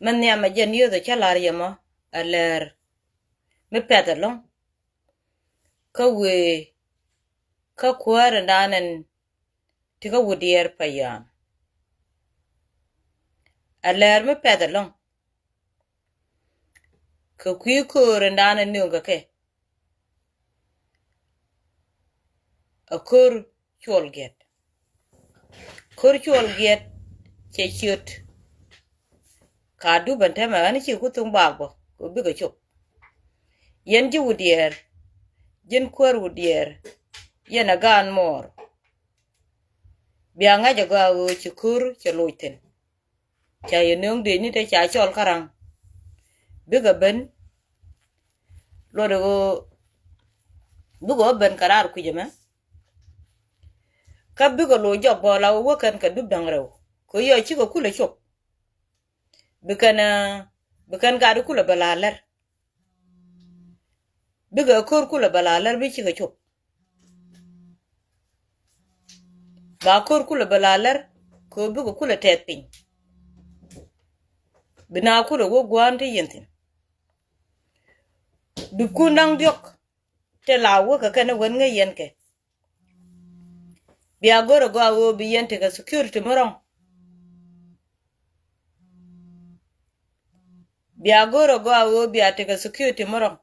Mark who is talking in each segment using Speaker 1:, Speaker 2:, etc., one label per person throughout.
Speaker 1: man ya ma jen yo the chalar yama aler me pedalong ka we ka kwar nanen tiga wudier payan aler me pedalong ka kwi kor nanen nunga ke a kor cholget che chut ka du bante ma ani chi kutung bagbo ko bigo chop yen ji wudier jen kwar wudier yen agan mor bianga jaga wo chikur cheloiten cha yenong de ni te cha chol karang bigo ben lodo bugo ben karar kujema ka bigo lo jog bola wo kan ka dub dangrew ko yo chi ko kula chop bikan gadu kula balaler bigo kor kula balaler bi chi ko chop ba kor kula balaler ko bigo kula tetpin bina kula wo gwante yentin dukundang diok te lawo ka kana wen nga yen ke biya goro go awo bi yente ka security morong biya goro go awo biya te ka security morong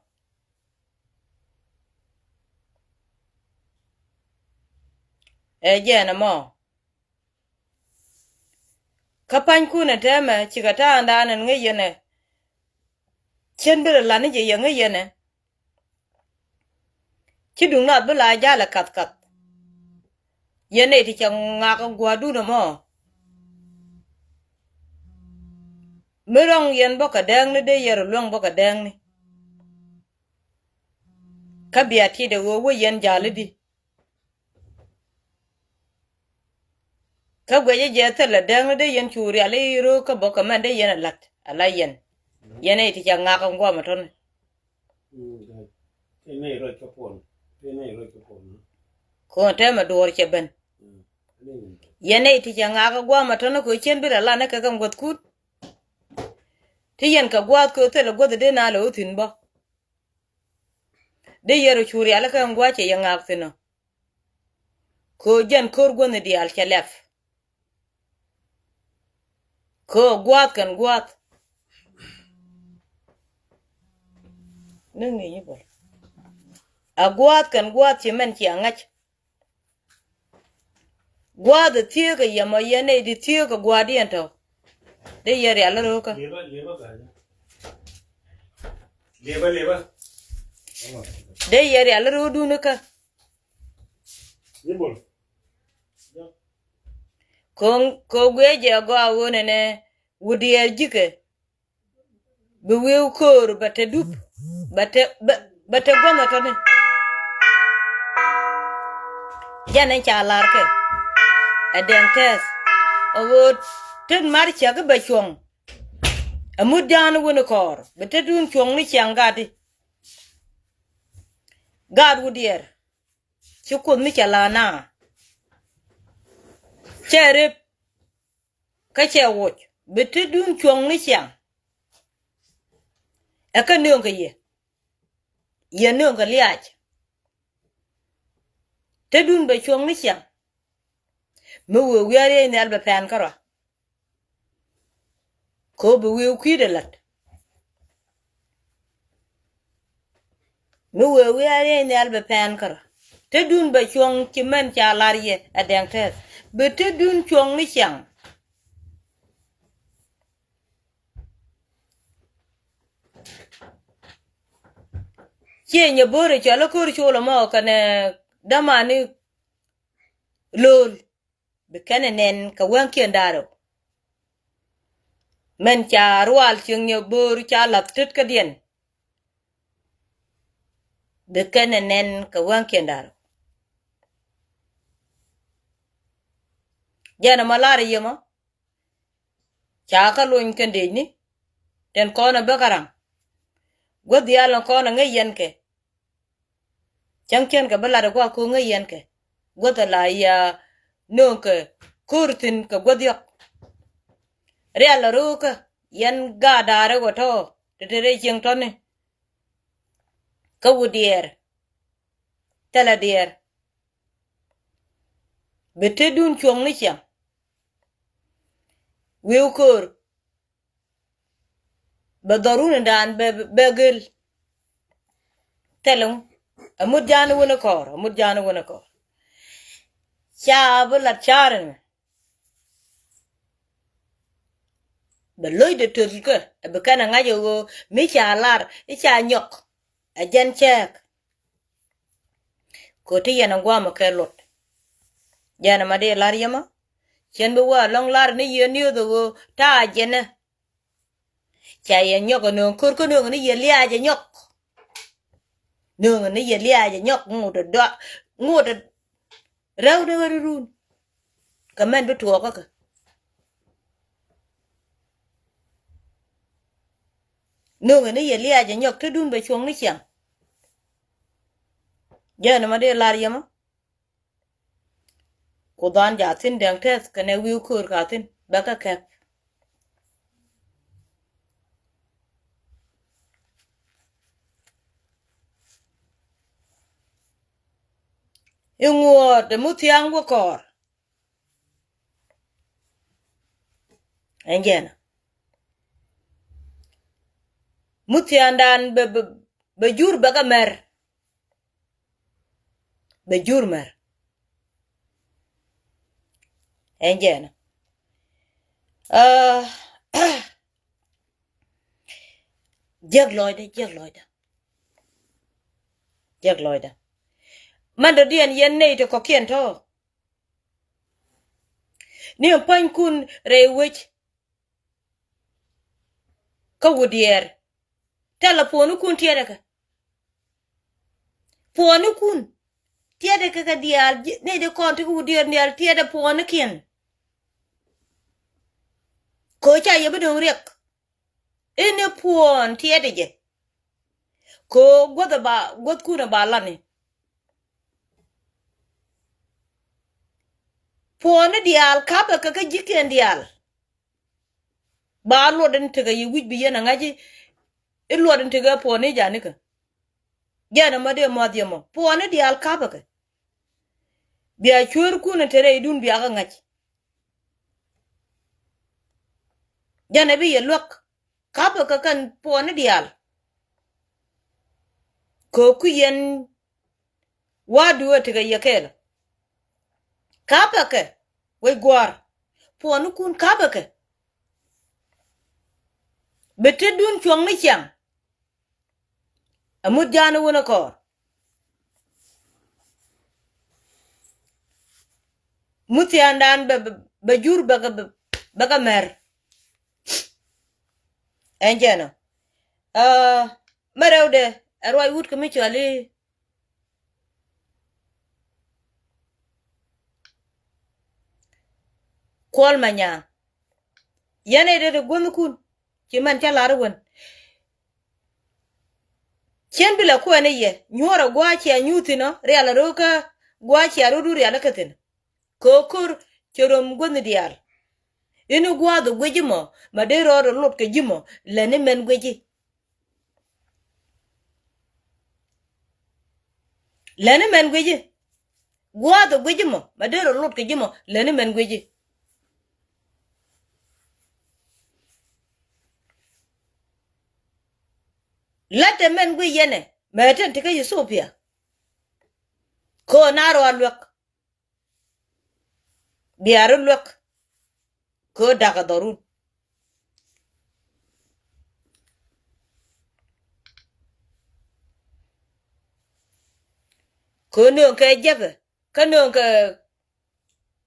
Speaker 1: jena mo kapan kuna tema chikata andanan nga yene chenbira lani je nga yene chidung na bula jala kat yene ti chang ngaka gwadu na mo mirong yen boka dang ni de yer luang boka dang ni kabiya ti de wo yen jale di ka gweje jeta la dang de yen churi ale ro ka boka man de yen lat ala yene ti chang ngaka ngwa maton ko tema dor cheben yene ti chang ngaka gwa maton ko chen bira la na ka gam got kut ti yen ka gwa ko te la god de na lo tin ba de yero churi ala ka ngwa che yang ak tino ko jen kor gone di al chalef ko gwat kan gwat nungi yibol a gwat kan gwat che men chi angach gwat de tie ga yama yene di tie ga gwadi ento de yere ala ro ka leba de yere ala ro du ka yibol ko gweje go awone ne wudier jike be wew kor bate dup bate gona tane jane chalar ke adeng tes owo ten mar chaga ba chong amudan wona kor bate dun chong ni changadi gad wudier chukun mi chalana cherep ka chewoch bete dun chong ni chang aka nunga ye nunga liach te dun ba chong ni chang me wo wiare ne alba pan kara ko be we kwidelat me wo wiare ne alba pan kara te dun ba chong ki men cha larye adeng tes bete dun chong ni chang nye bore chala kor chola mo kane damani lol bekane nen ka wanki ndaro men cha rual chung nye bore chala tit ka dien bekane nen ka wanki ndaro jana malari yema cha ka loin kende ni ten kona bekarang godi ala kona ngayen ke changchen ka balada kwa ko ngayen ke goda la ya nonke kurtin ka godiok real ruka yan ga dare go to tere jeng to ne ka wudier tela dier bete dun chong ni chang wiu kor ba darun dan be gel telung amud janu wona kor cha bla charen ba loy de tolka be kana ngajo go mi cha lar I cha nyok a jen chek ko ti yana gwa ma kelot yana ma de lar yama chen be wa long lar ni ye ni do ta jena cha ye nyok no kor ko no ni ye lia je nyok no ni ye lia je nyok ngudo rew de run ka men be to ka no ni ye lia je nyok te dun be chong ni chang yana ma de lar yama ko dan ja tin dang tes kane wiu kur ka tin ba ka kep ŋuɔɔk de mutiang wo kor enjena mutiang dan be jur ba ka mer be jur mer enjena jeg loida man do dien yen nei to kokien to ni pan kun re wich ka wudier telefonu kun tiede ka ponu kun tiede ka dial ne de konti ku wudier dial tiede ponu kien ko cha ye bedon riek ene pon tiede je ko god kuna ba lani ponu dial kaba ka jiken dial ba lo den tega yi wij bi yana ngaji ilo den tega ponu jani ka jana ma de madiamo ponu dial kaba ka biya chur kuna tere idun biya ka ngaji jana bi ye lok kaba ka kan ponu dial ko kuyen wadu tega yakela kaba ka we gwar ponu kun kaba ka bete dun chong ni chang amud jana wona kor muti andan be jur baga mer enjena marewde arway wut ko mi chali kol manya yane de gon kun ci man ca lar won chen bila ko ne ye nyora gwa ci anyuti no reala roka gwa ci arudu reala katen kokur chorom gon dial inu gwa do gwejimo madero ro lot ke jimo lene men gweji gwa do gwejimo madero lot ke jimo lene men gweji late men gwe yene meten tika Ethiopia ko naro alwak biaru lwak ko daga darun ko no ke jaga kano ke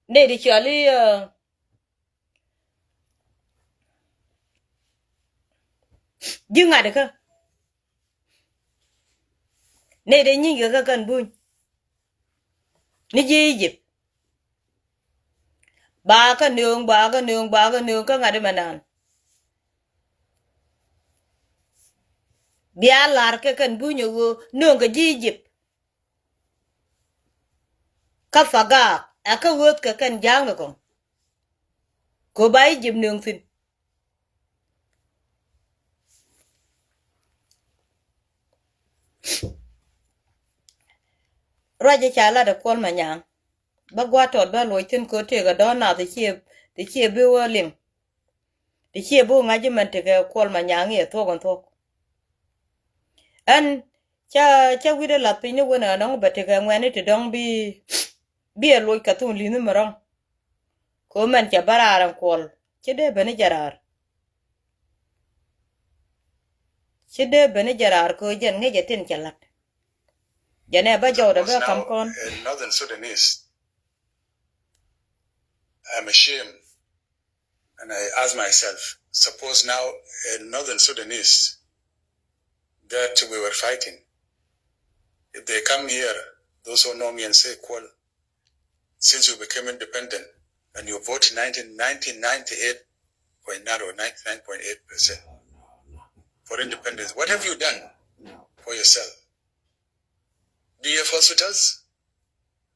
Speaker 1: ne di chali jinga de ka ne de nyinga ka kan buñ ni jijip ba ka nương ka ngade manan bia lar ke kan buñu go nương ka jijip ka faga aka wot ka kan janga ko bay jip nương tin Roger Chala the Kwal Manyang. Bagwato Belloitin Cote a donna the cheer bill lim. The cheer boom agiment to Kwal Manyang a talk and talk. And cha with a lapino when I know, but when it don't be a loy cartoon linumerong. Comment Jabara and call. Chide Benejarar. Chide Benejarar ko jen negatin chalat. Jane ba jaw da ba kam kon.
Speaker 2: In Northern Sudanese, I'm ashamed, and I ask myself, suppose now in Northern Sudanese that we were fighting, if they come here, those who know me and say, "Well, since we became independent and you voted 99.8% for independence, what have you done for yourself? Do you have hospitals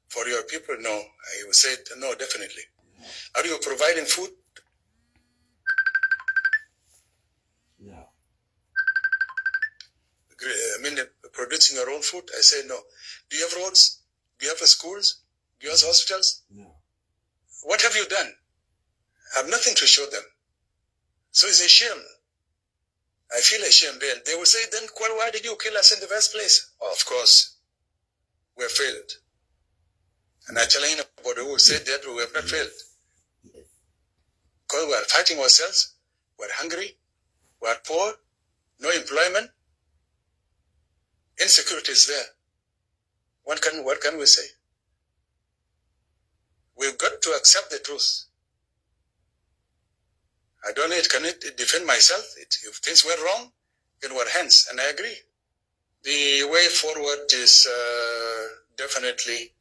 Speaker 2: for your people?" No. I would say no, definitely. Are you providing food? No. I mean, producing your own food? I say no. Do you have roads? Do you have schools? Do you have hospitals? No. What have you done? I have nothing to show them. So it's a shame. I feel ashamed. They will say, then why did you kill us in the first place? Oh, of course, we have failed. And I tell anybody who said that we have not failed. Because we are fighting ourselves, we are hungry, we are poor, no employment, insecurity is there. What can we say? We've got to accept the truth. I don't know, can it defend myself? If things went wrong, in our hands, and I agree. The way forward is definitely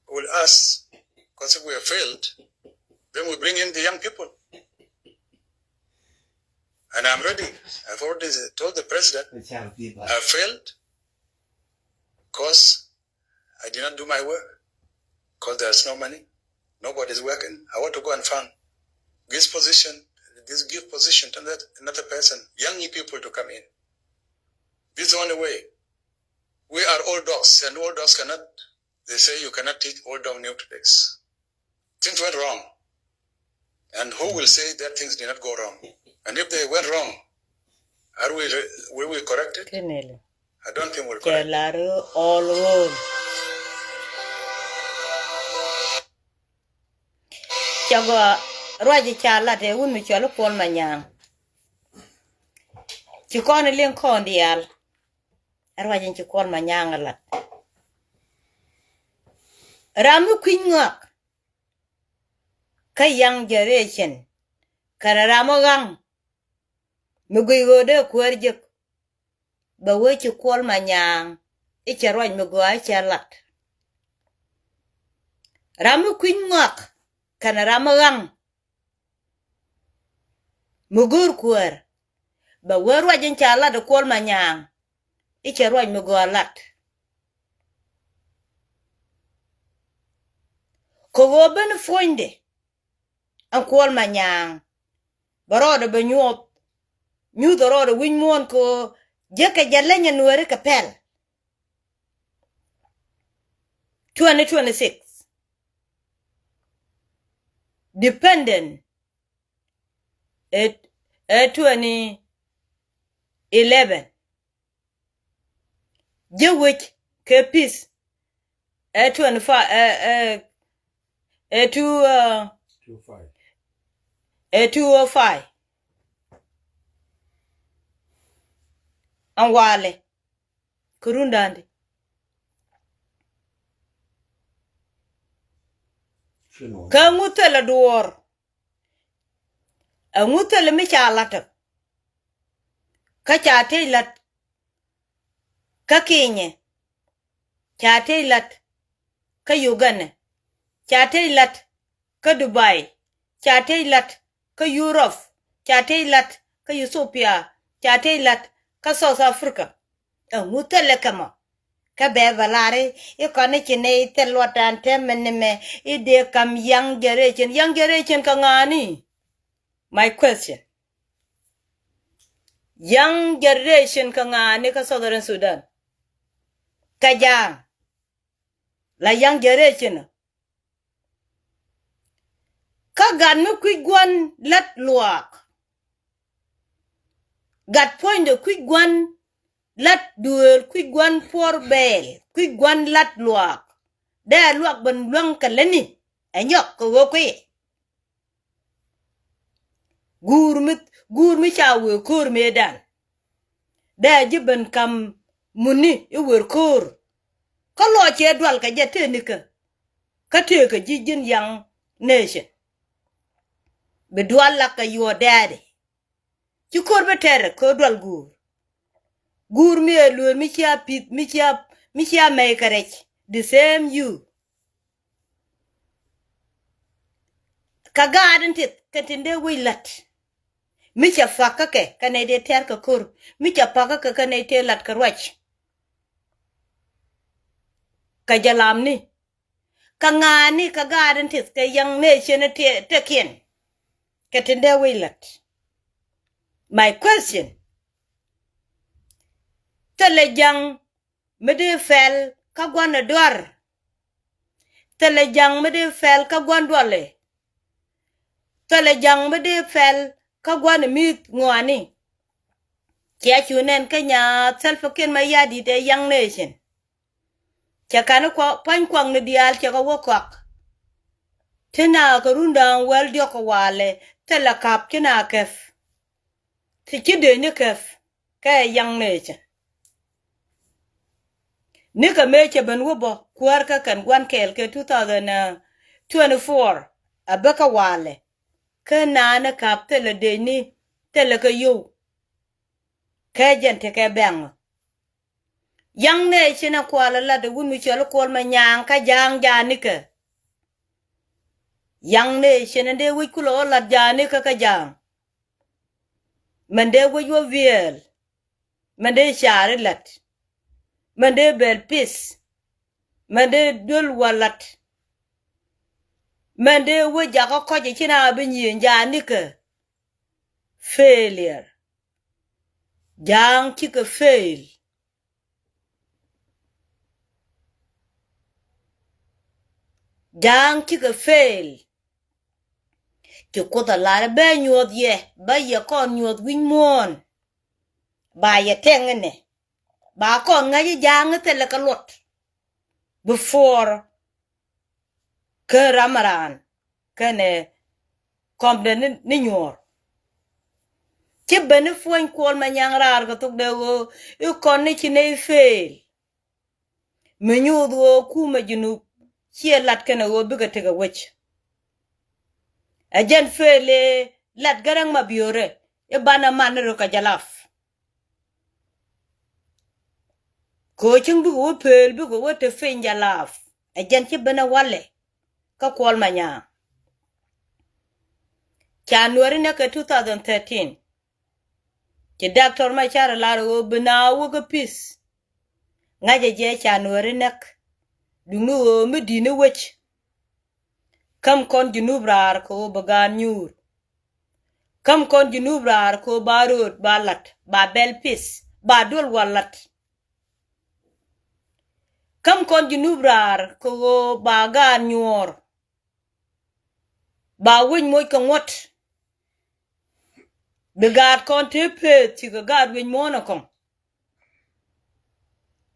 Speaker 2: we'll ask, because if we have failed, then we bring in the young people. And I'm ready. I've already told the president, I failed because I did not do my work, because there's no money, nobody's working. I want to go and find give position to another person, young people to come in. This is the only way. We are old dogs, and old dogs cannot, they say you cannot teach old dog new tricks. Things went wrong. And who will say that things did not go wrong? And if they went wrong, will we correct it? I don't think we'll correct it.
Speaker 1: All Chago Roger Chala te un mi chalo Kwal Manyang. Chikon lien kon dial. Roger Kwal Manyang alat. Ramu ŋuɔɔk. Ka young generation. Kana ramogang. Muguyode kwerjek. Ba wechi Kwal Manyang. Icha roj mugwa chalat. Ramu ŋuɔɔk. Kana ramogang. Mugur kwer. Ba we roj chala de Kwal Manyang. Icha roj mugwa lat. Kogo ben fonde. An Kwal Manyang. Baroda be nyuot. Nyu the roda win mon ko. Jeka jalenya Nuer kapel. 2026. Dependent. 2011. Jewich ke peace. 25. 205. And wale. Kurundandi. Ka ngutela duor. A ngutela mi chalata. Ka chate lat. Ka Kenya. Chate lat. Ka Uganda. Chate lat. Ka Dubai. Chate lat. Ka Europe. Chate lat. Ka Ethiopia. Chate lat. Ka South Africa. A ngutela kama. Ka bevalare, you can't tell what and temeneme, if they come young generation kangani. My question. Young generation kangani ka Southern Sudan. kajang la young generation ka gan me quick one let luak gat point the quick one let duel quick one for bell quick one let luak da luak ban luang kalani anyok ko kwe gurmit chawe kur medan da jiban kam muni e wer kur ko lo che dwal ka jete nika ka te ka jijin yang nation be dwal la ka your daddy ci kor be tere ko dwal gur mi elu mi chia pit mi chia me karech the same you ka gaden tit ka tinde wilat mi chia fakka ke kane de ter ka kor mi chia pakka ka kane te lat ka rwach ka jalam ni ka ngani ka gaden tit ka yang nation te kien ka tinde wilat. My question, telejang mede fel ka gwana dwar, telejang mede fel ka gwan dwale, telejang mede fel ka gwana mit ngwani, kia chunen kanya self-kin mayadi de young nation, kia kanu kwa pankwang ni dial kia ka wakwak, tina karundang wel dioko wale, telakap kina kef, tikide ni kef, kaya young nation. Nika meche ben wubo kuarka kan gwan kel ke 2024 abeka wale ke nana kap tele deni tele ke yu ke jente ke beng yang ne china kwala la de wunu chelo kol ma nyang ka jang janika yang ne china de wi kulo la janika ka jang mende wo yo viel mende share lat mende bel pis mende dul walat mende wo jago koje china binyi janika failure jang chika fail jang chika fail ki koda lara be nyod ye ba ye kon nyod win mon ba ye tengene ba kon ngaji jang tele ka lot before ke ramaran kene komden ni nyor ki bene fuan kol ma nyang rar ga tok de go e kon ni chine fail menyu do kuma jinu chi lat kene go biga tega wech ajen fele lat garang mabiore e bana manero ka jalaf ko chung bu go pel bu go te fen jalaf ajen ci bana wale ka kol manya January na ka 2013 ci doctor machar laro bina wo ga pis ngaje je January nak dunu medine wech kam kon junubrar ko bagan nyur kam kon junubrar ko barot balat ba belpis ba dol walat kam kon junubrar ko bagan nyor ba win moy ko ngot be gad kon tepe ti ga gad win mona kon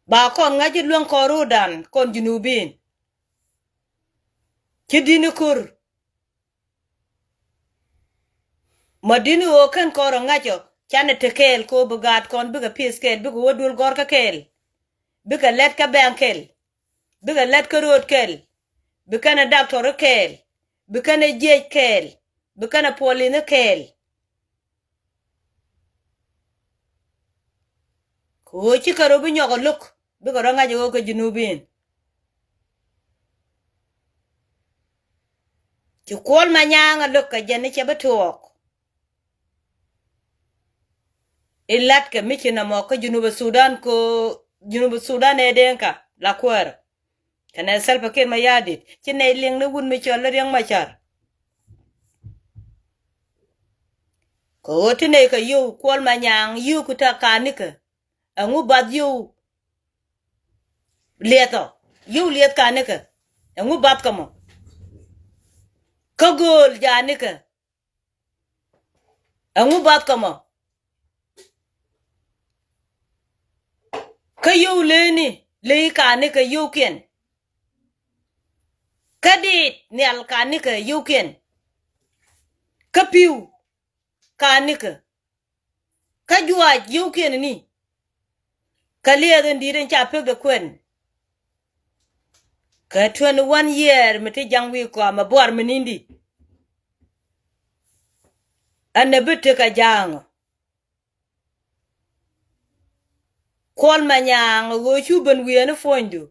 Speaker 1: ba kon ngaji lon ko rodan kon junubin ki dini kur madini o kan ko ngajo chane tekel ko be gad kon be ga piskel be go wodul gor ka kel be ga let ka bankel be ga let ka rod kel be kana doctor kel be kana jej kel be kana poline kel ko ci karo bi nyogo luk bi ko nga jo ko junubin ci kol ma nyanga luk ka jenne ci batok ilat ka michina mo ko junuba sudan e denka la kwar kana salpa ken ma yadit ci ne ling na wun mi chol reng machar ko tine ka yu kol ma nyang yu ku ta kanika angu bad yu lieto yu liet kaneka ngu bat kamo kagol janika ngu bat kamo kayu leni le kaneka yu ken kadit nyal kaneka yu ken kapiu kaneka kajuaj yu ken ni kalien diren chapek de kwen ka 21 year meti jangwi ko ma bor menindi anabete ka jang kol manyang go chuben wiene fondu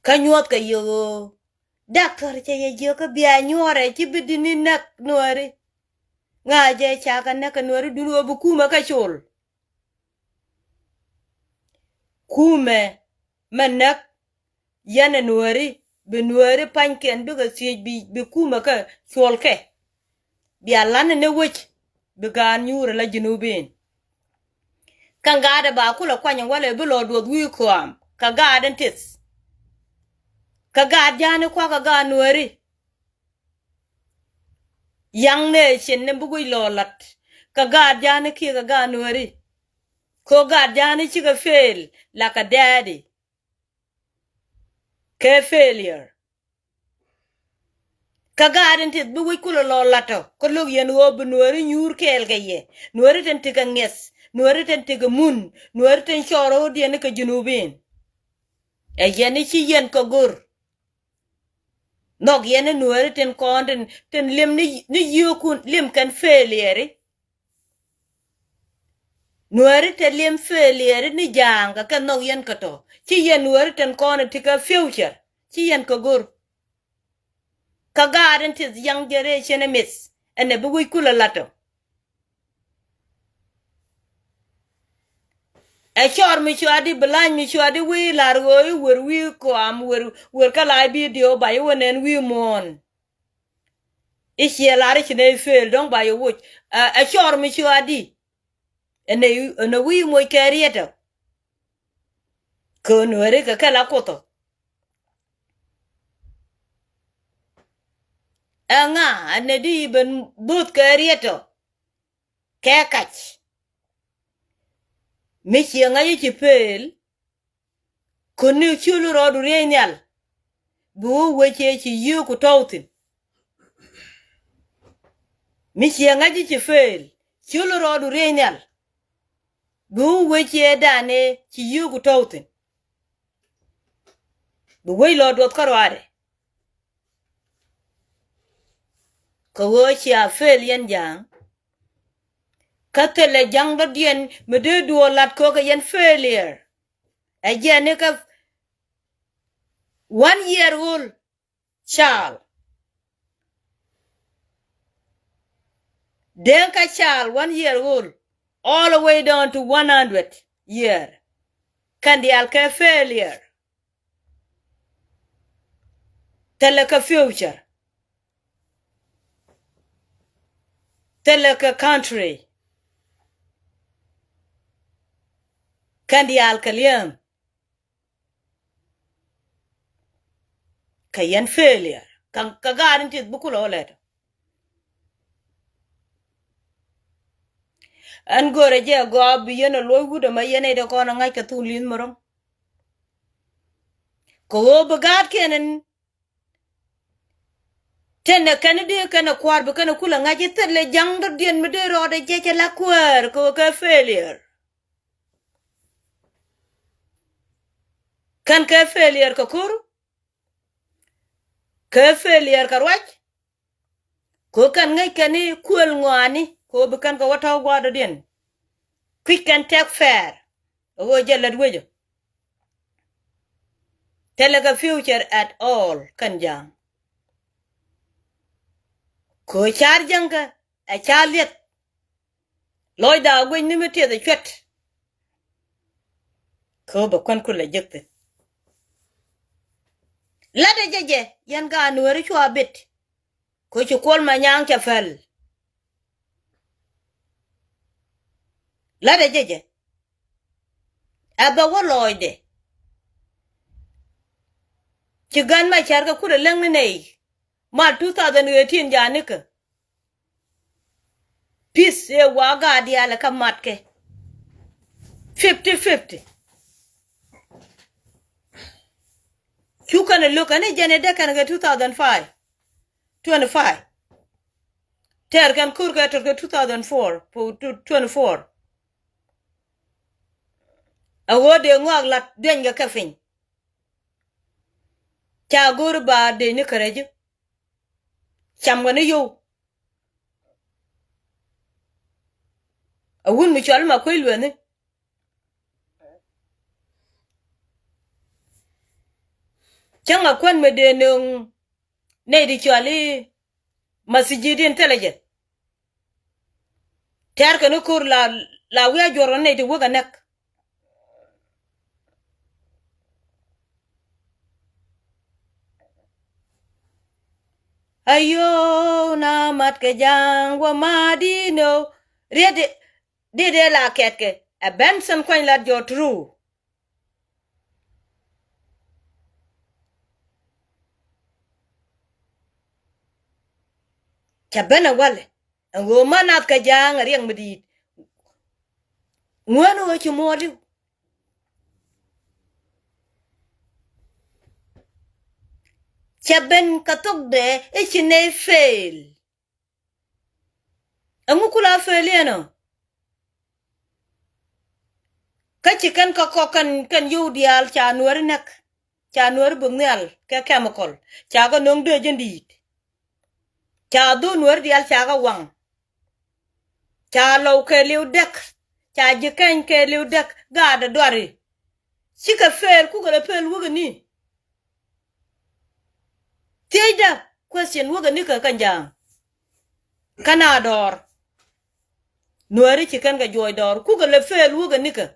Speaker 1: kanyot ka yo doctor che ye ka bia nyore ti bidini nak nori ngaje chaka nak nori dunu bu kuma ka chul kuumɛ manak yana nori be nori panken be ga sie bi kuma ka chul ke bia lan ne wich be gan nyure la jinubin kangada ba kula kwanya wale bilo do wi kwam kagaden tis kagad jane kwa kaga nueri yang ne shin ne bugui lolat kagad jane ki kaga nueri ko gad jane chi ka fail like a daddy ke failure kagaden tis bugui kula lolato ko log yen wo bu nueri nyur kel gaye nueri ten tiga nges nueri ten tiga mun nueri ten choro die ne ka junubin e yeni chi yen ko gur nog yene nueri ten konden ten lim ni yukun lim kan failure nueri ten lim failure ni janga kan nog yen kato chi yen nueri ten konden tika future chi yen ko gur kagaden tis young generation miss ene bugui kula lato e chor mi chwadi blan mi chwadi wi largo wer wi ko am wer kala video ba yo nen wi mon ishi lari chine fail don ba yo wuch e chor mi chwadi ene wi mo kerieto ko nuere ka kala koto anga ane di ben but kerieto kekach michi nga yichi pel kuni chulu rodu renyal bu weche chi yu ku tawtin michi nga yichi pel chulu rodu renyal bu weche dane chi yu ku tawtin bu wey lodot karware ko wochi a fel yen jang katele jang do dien mede duo lat ko ka yen failure ajane ka 1 year old child then ka child 1 year old all the way down to 100 year kan di al ka failure tele ka future tele ka country kan di al kaliem kayen failure kan kagarin tit bukulo leto an gore je go bi yeno loy gudo ma yene de kono ngai ka tulin morom ko bagat kenen tene kanide kana kwar be kana kula ngaji tele jang do dien me de rode je la kwar ko ka failure kan ka failure ko kur ka failure ka rwach ko kan ngai kani kul ngwani ko be kan ko wata gwado dien quick and take fair o je la dwejo tele ka future at all kan jang ko char janga a charliet loy da gwen ni mete da chet ko ba kon kula jekte la de jeje yan ga nuori chwa bit ko ci kol ma nyang ca fel la de jeje aba wo loy de ci gan machar ka kura lang nei ma 2018 janika peace e waga dia la ka matke 50-50 you can look ane jane de kan ga 2005 25 ter kan kur ga 2004 po 24 awode ngwag lat denga kafin cha gur ba de ni kareju cham ga ne yo awun mi chal ma koy lwene changa kwan me de nung ne di chali masjid intelligent ter kan kur la wi joro ne di woga nak ayo na mat ke jang wa madino rede de la ketke a benson kwan la jo true chabana wale ngo manat ka jang riang medit ngono chi modi chaben katok de e chine fail angu kula fail yano kachikan ka kokan kan yudial cha nuer nak cha nuer bungal ka chemical cha ga nong de jendit cha do nuer dial cha ga wang cha lo ke liu dek cha jikan ke liu dek ga da dori sika fail ku ga fail wuga ni Tida question wuga ni ka kanjang kana dor nuari chikan ga joy dor ku ga le fel wuga ni ka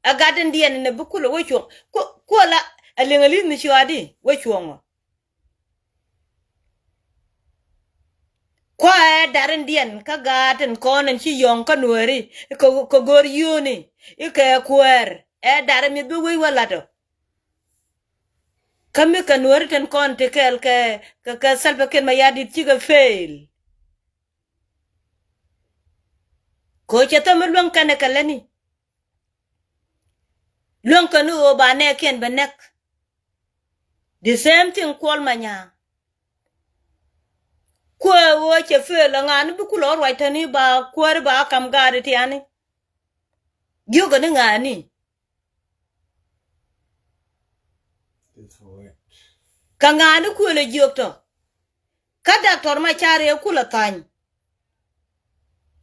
Speaker 1: agaden dien ne bukula wo chong ko la alengali ni chwadi wo chong kwa daren dien ka gaten konen chi yong ka nuari ko gor yuni ike kwer daren mi bu wi wala do kami ka nuari ten kon te kel ka salpa ken mayadi chiga fail ko chata mulwan kana kalani lon kanu o ba ne ken banek the same thing kwal manya ko wo che fail ngan bu kulo right ani ba kwar ba kam gade ti ani yoga ni ngani kangani ku le jokto ka doctor ma chare kula tan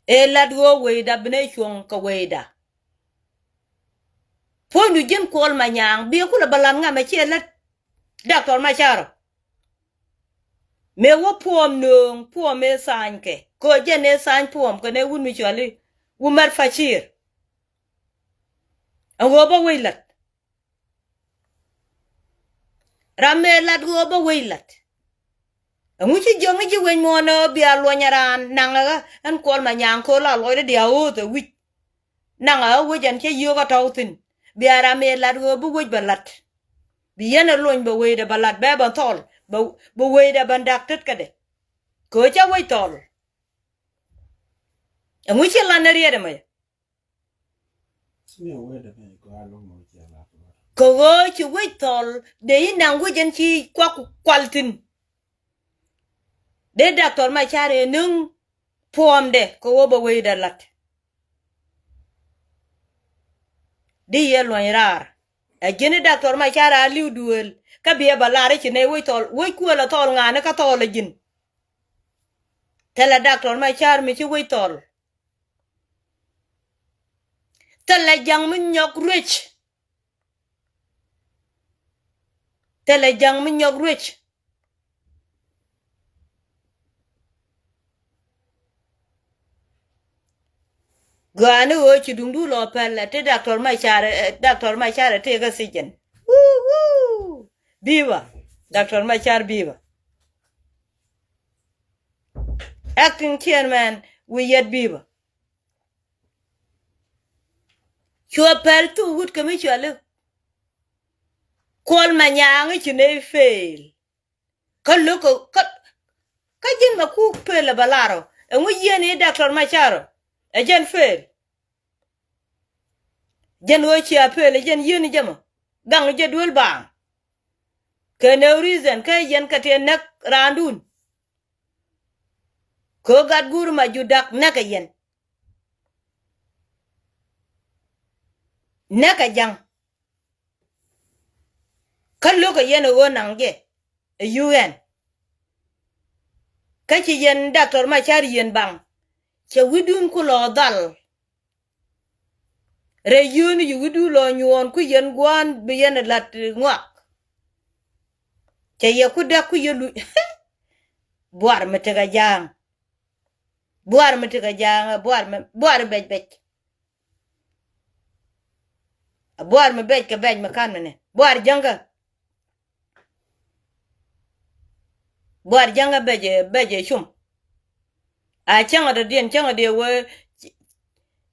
Speaker 1: e ladwo weida bne chong ka weida pondu jen kol manyang bi kula balan nga ma chela doctor ma charo me wo pom nung pom e sanke ko jene san pom ko ne wun mi chali umar fachir awo ba weilat ramme ladwo ba weilat amuchi jongi ji wen mono bi alwo nyaran nanga an kol manyang ko la loide dia o the wit nanga wo jan che yoga tawtin bi ara me ladwo bu woj balat bi yana loñ ba weida balat ba ba tol ba weida bandak tet kade ko cha way tol amuchi la na riede may ko go chi way tol de inang wo jan chi kwa kwaltin de doctor ma chare nung pom de ko wo ba weida lat di ye loñ rar a jene doctor ma chara liu duel ka biya balare ci ne woy tol woy ku la tol ngane ka tol jin tela doctor ma char mi ci woy tol tela jang mu ñok rech tela jang mu ñok rech gane wo ci dundu lo pelle te doctor ma char te ga sijen biwa doctor ma char biwa acting chairman we yet biwa chua pel tu hut kami chale kwal ma nyang chine fail ka loko ka jin ma ku pele balaro ngu yene doctor macharo jen fail jen wo chi apele jen yene jama gang je dul bang ke no reason ka yen ka te nak randun ko gad guru ma judak naka yen naka jang ka loko yen wo nange UN ka chi yen doctor machar yen bang che widun ku lo dal re yun yu widu lo nyon ku yen gwan bi yen lat ngwak che ye ku da ku yelu buar metega jang buar bej buar me bej ka bej makan mene buar janga beje shum a changa de dien changa de we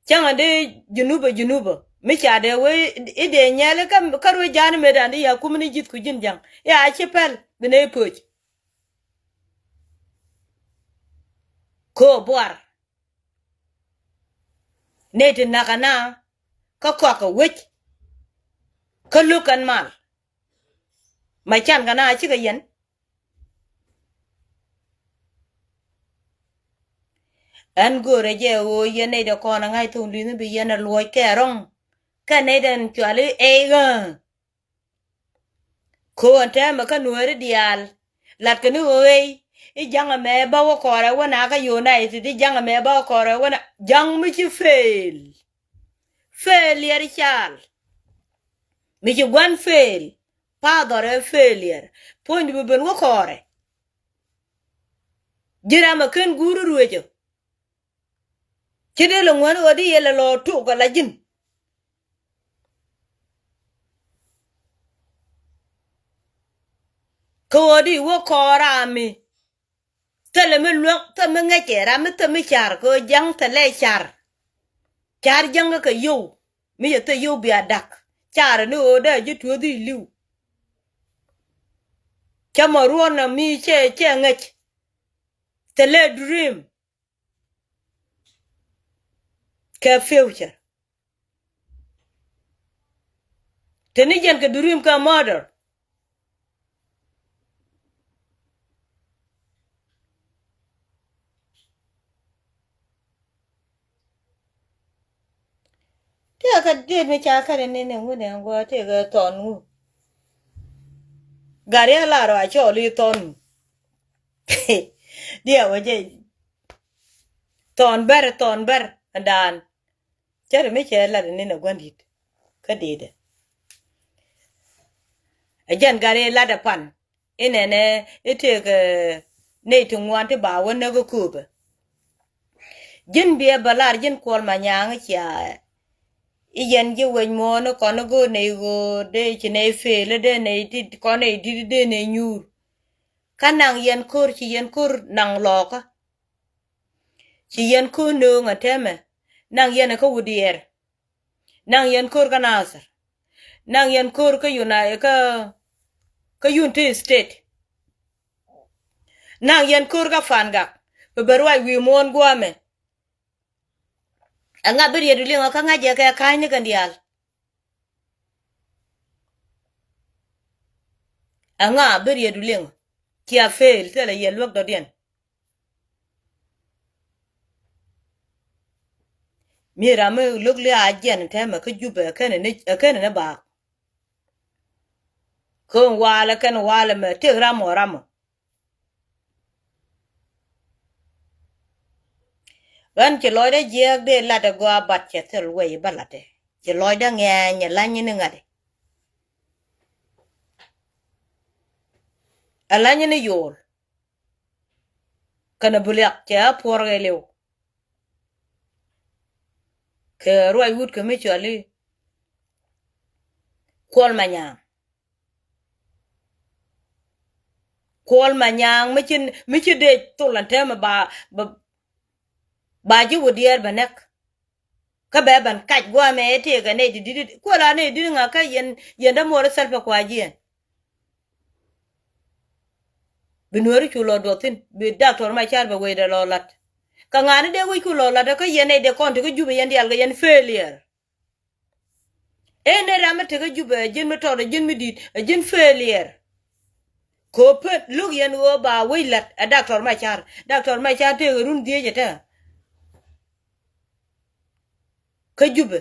Speaker 1: changa de junuba mi cha de we ide nyale kam karo jan medan ya kumni jit ku jin jang ya chepel bene poch ko buar nete nakana ka kwa wech ka lukan mal ma chan kana chi ga yen an gore je o yene de ko na ngai tun linu bi yene loy ke rong ka ne den chwale e ga ko anta ma ka nuer dial lat ka nu we I janga me ba wo kore wana ka united I janga me ba kore wana jang mi chi failure chal mi chi gwan fail padore failure point bi ben wo kore jira ma ken guru ruejo kide lo ngwan odi yele lo tu ko la jin ko odi wo kora mi tele me lo te me ngekera me te me char ko jang tele char jang ka yo mi ye te yo bi adak char no oda je tu di liu chamaruona mi che ngech tele dream ka future teni jen ka dream ka mother te ka de me cha ka ne ngune ngo te ga tonu gare la ro a cho li tonu dia waje ton ber dan chere me che la ne gwandit ka de ajan gare la da pan inene ite ga ne tungwan te ba wona go kuba jin bie balar jin kol manyang cha iyen je wen mo no kono go ne go de chine fele de ne ti kono di de ne nyur kanang yen kur chi yen kur nang loka chi yen kur no ngateme nang yen ko wudier nang yen kur kanasar nang yen kur ka yuna ka yunti state nang yen kur ka fanga berwai wi mon gwame anga beri du linga ka ngaje ka kaini kan dial anga beri du linga kia fail tele ye lok do dien mira me lok le ajen tema ka jube kene ne ba ko wala me te ramo ran ke loide je de la de go bat che tel we balate ke loide nge lanyi ne ngade alanyi ne yor kana bulyak ke porge lew ke roi wut ke me chali kol manyang mi chin de tolan tema ba ji wudier banek ka beban kaj gwa me te ga ne di ko la ne di nga ka yen da mo sel pa kwa jien bi Nuer chu lo dotin bi doctor machar be we de lo lat ka ngani de we ku lo lat ka yene de kon to jube yen dial ga yen failure ene rama te jube jin mi to jin mi dit jin failure ko pet look yen wo ba we lat a doctor machar te run die jeta ka jube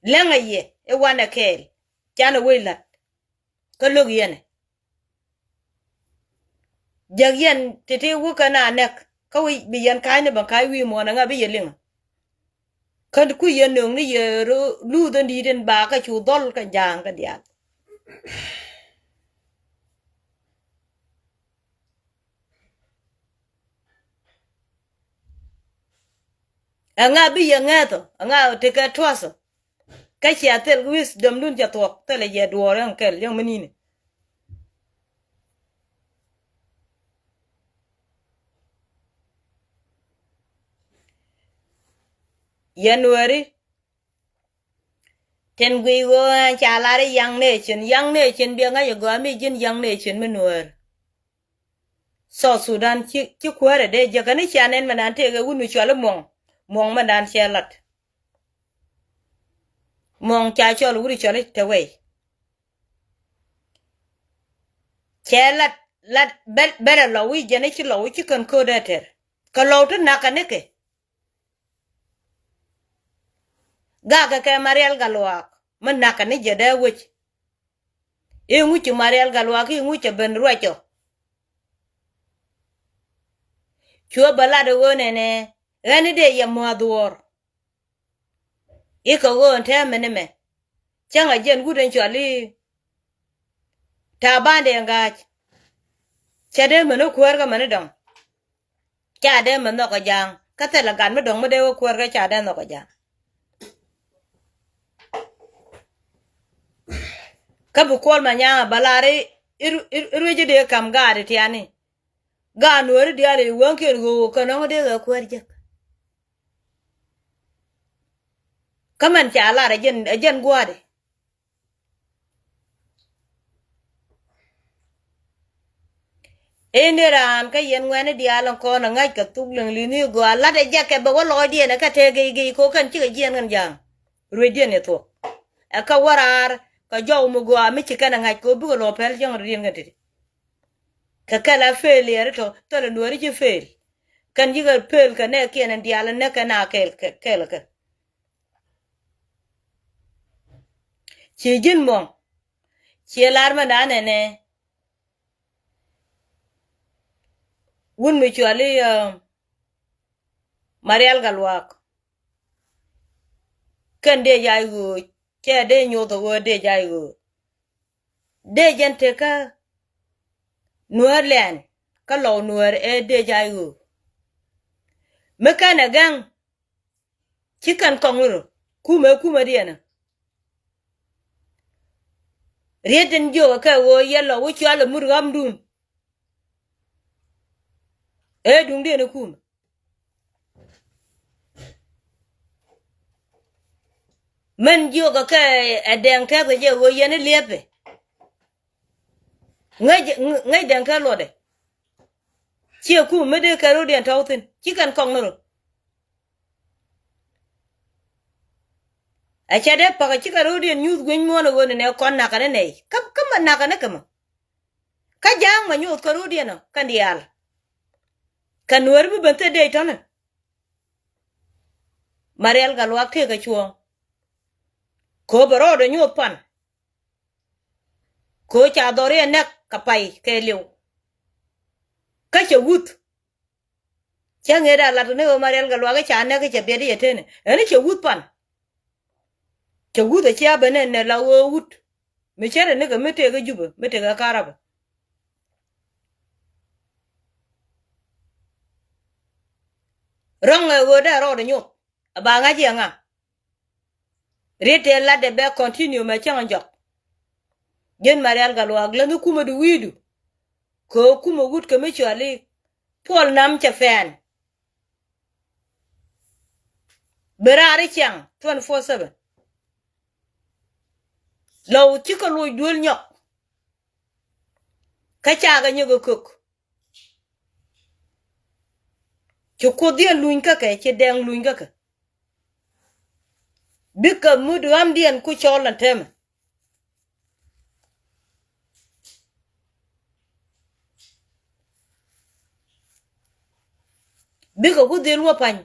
Speaker 1: lenga ye e wana kel chana we lat ka look yen jagyen tete wo kana nek ka wi bi yan kayne ban kay wi mo na nga bi yeling kan ku yen nong ni ye lu den di den ba ka chu dol ka jang ka dia anga bi ye ngato anga te ka twaso ka chi atel wis dom dun ja tok tele ye duore an kel yang menine January ten gwi go chalare young nation bi nga ye go mi jin young nation menuer so Sudan chi kwere de jagani chanen manan te ga wunu chwala mong manan chelat mong cha chol wuri chole te we chelat lat bela lo wi jene chi lo chi kan ko deter ka lo to nakane ke ga ke Mariel galwa man nakane jeda wich e nguchi Mariel galwa ki nguchi ben rocho chua balade wone ne gani de ya mwadwor iko won te meneme changa jen guden chwali ta bande ngach chade meno kwerga meno dong chade meno ko jang katela gan me dong me de kwerga chade no ko jang kabu kol manya balare irweje de kam gade tiani ga Nuer diale wonken go kono de ga kwerja kaman chala re jen gwade Eniran ka yen ngwane dialon ko na ngai ka tugleng lini go ala de jake ba wo die na ka te ge ko kan ci gen ngan jang rwedie ne to aka warar ka jow mu go ami ci kana ngai ko bu lo pel jang rien ngati ka kala failure to le Nuer ci fail kan jiga pel ka ne kenen dialon ne kana kel ka ci jin mong ci lar ma ne wun mi chwali Mariel galwak kan de jay go che de nyoto go de jay go de jente ka Nuer len ka lo Nuer e de jay go mekana gang chikan konguro kume diana rieden jo ka wo yello wo chwala murgam dun e dung de ne kume men jo ka adeng ka je wo yene lepe ngai den ka lode chi ku me de ka ro den tawtin chikan konguro a chade pa ka chika ro den news gwen mo no ne kon na kana nei kam na kana kama ka jang ma nyut ka ro den kan dial kan Nuer bi bente de tan Mariel galwak te ka chuo ko baro de nyut pan ko cha dore nek ka pai kɛɛliw ka che wut change da la ne Mariel galwak cha ne ka che be de tene ene che wut pan che wut e cha bene ne la wo wut me chere ne ga mete ga juba mete ga karaba rong go da ro de nyut ba nga je nga rete la de be continue me chang jok gen Mariel galwak la nu kuma du widu ko kuma wut ka me chali pol nam cha fan berari chang 24/7 law chiko lu dul nyok ka cha ga nyugo kuk chu ko dia luin ka ke che deng luin ka bika mudu am dien ku cholan tem bika ku dil wo pan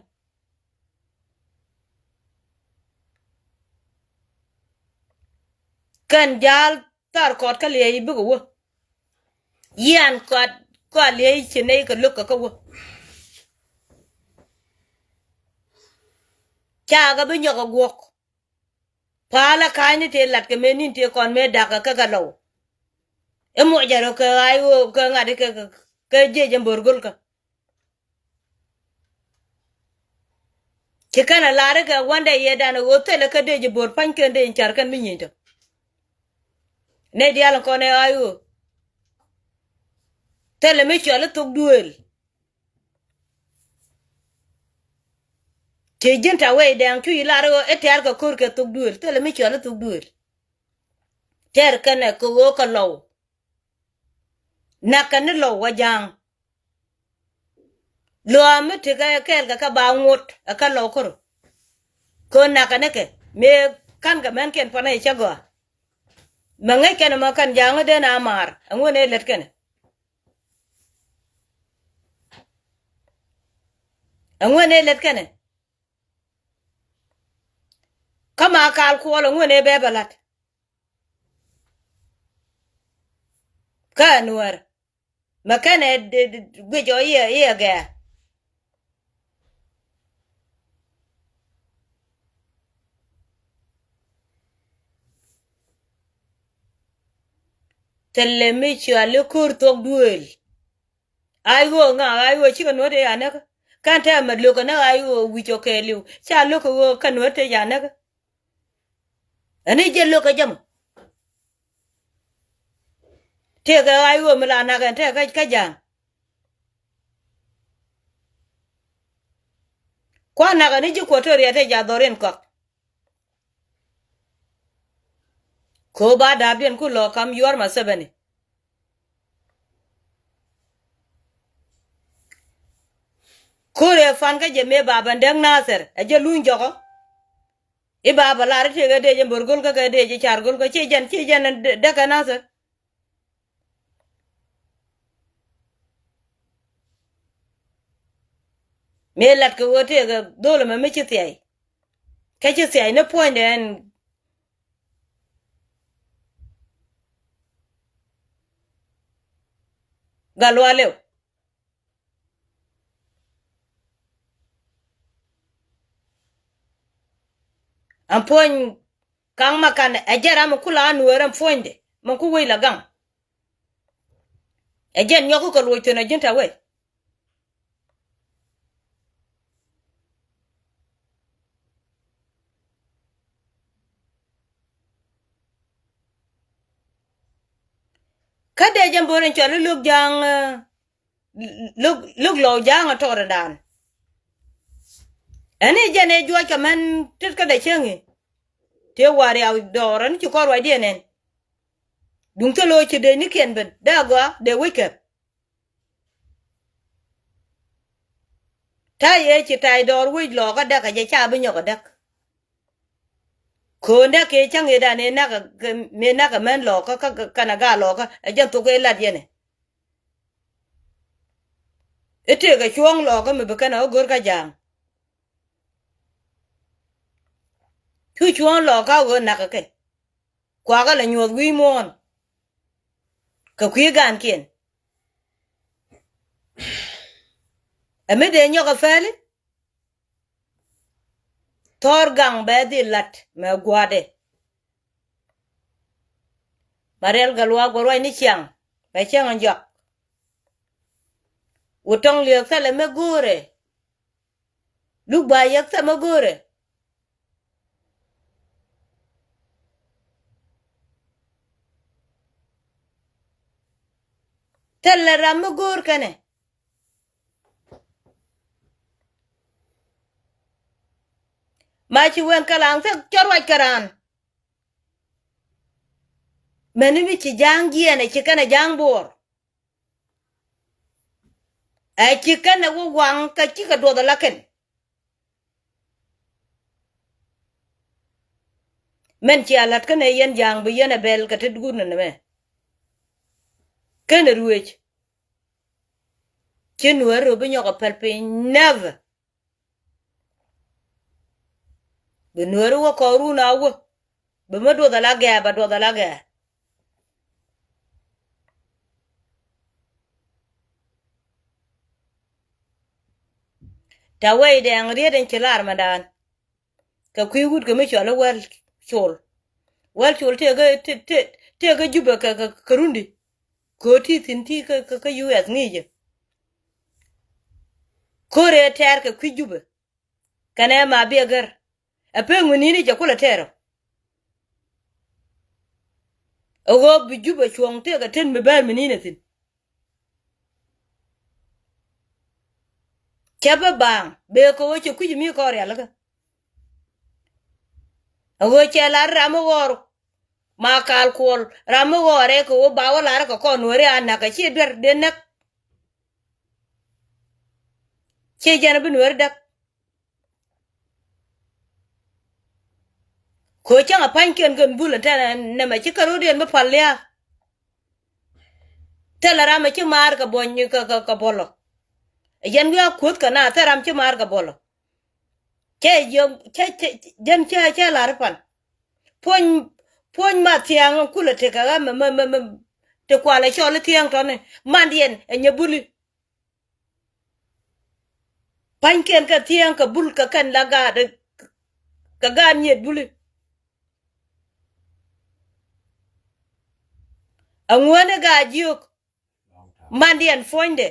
Speaker 1: kan jal tar kot ka le bika wo yan kot ko le che ne ka lukka ka wo cha ga bi nyoga gwok pala kaini te lat ke menin te kon me daka ka ga law e mo jaro ka ayo ka ngade ka je jamborgol ka ke kana lare ka wanda ye dana wo tele ka de bor pan ke de char kan mi nyito ne dial ko ne ayo tele mi chola tok duel ke jenta we dang tu ilare o eter ka kor ke tok duel tele mi chola tok duel ter kana ko wo ka law na kan lo wajang lo amete ka ba ngot aka lo kor ko na kan ke me kan ga men ken pana ichago mangai ken ma kan jang de na mar ngone let ken ngone let ken kama kal ko lo ngone be balat ka Nuer makane gwejo ye ga telle mi chale kur tok duel ayo nga ayo chi kan wote yana kan ta ma lo kana ayo wicho kɛɛliw cha lo ko kan wote yana ani je lo ka jam te ga ayo mala na kan te ka jam kwa na ga ni ji ko to riate ja doren ko ba da bien ku lo kam yor ma sebeni kore fan ka je me baba ndeng naser a je luñ jogo e baba la rete ga de je borgol ka de je chargol ko ci jan de ka naser me lat ko wote ga dole ma me ci tiyai ka ci tiyai ne point en galwalew am point kang makan ajara mo kula Nuer fonde mo ku we la gang ejen nyoko ko lo tena jinta we kade jamboren chalo luk jang luk lo jang to dan ani jane jwa kaman tit ka de chengi te wari aw doran ci korwa dienen dum to lo ci de ni ken ben dago de wake ta ye ci tay dor wi lo ga daga je cha bi nyoga dak ko nda ke changi da ne na me na ka men lo ka kana ga lo ka ajan to ke lat yene ete ga chuong lo ka me bekana ogor ka jang chu chuong lo ka go na ka ke kwa ga la nyod wi mon ka kwi gan kien ame de nyoga fele tor gang be di lat me gwade barel galwa gorwa ni chiang ba chiang anjak utong liek sale me gore lu ba yak sa me gore telle ram me gor kane ma chi wen kalang sa chorwa karan meni mi chi jang giene chi kana jang bor a chicken a wang ka chika do the laken men chi alat kan yen jang bi yen bel ka ted gun ne me ken ruech chen wero bi nyoko pelpe never bi nuero wo ko ru na wo bi me do the laga ba do the laga ta wai de ang rieden chilar madan ka kwi wut ka me cholo wel chol te ga juba ka karundi ko ti tin ti ka US nije kore ter ka kwi juba kana ma bi agar ape nguni ni jakula tero ogo bi juba chuong te ga ten me bar menine tin chaba bang be ko wo kwi mi ko ya laga ogo chela ramo wor ma kal kol ramo wore ko ba wala ka ko nore anaka chi der de nak che jana bin wer dak ko changa panken gon bulan ta na ma chikaro den ma palya tela rama chi mar ka bonyi ka bolo yen wi akut kana ta ram chi mar ka bolo ke yo che jen che la pan pon ma tiang kula te ka ma te kwala chole tiang to ne mandien nyebuli panken ka tiang ka bul ka kan laga de ka ga nyet buli angwane ga juk mandien fonde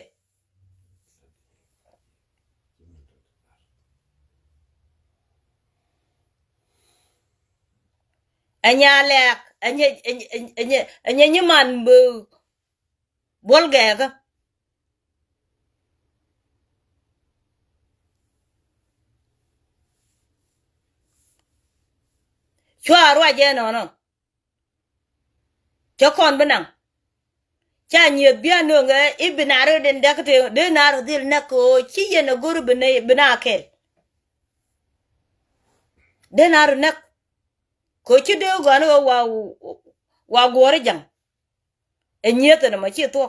Speaker 1: anya lek anya nyiman bu bolga ga chwa rwa je no chokon benang cha nyet bia no nga ibinaro den dakte de naro dil nako chi yena guru bina kel de naro nak ko chi de gano wa gore jang enyeta na ma chi to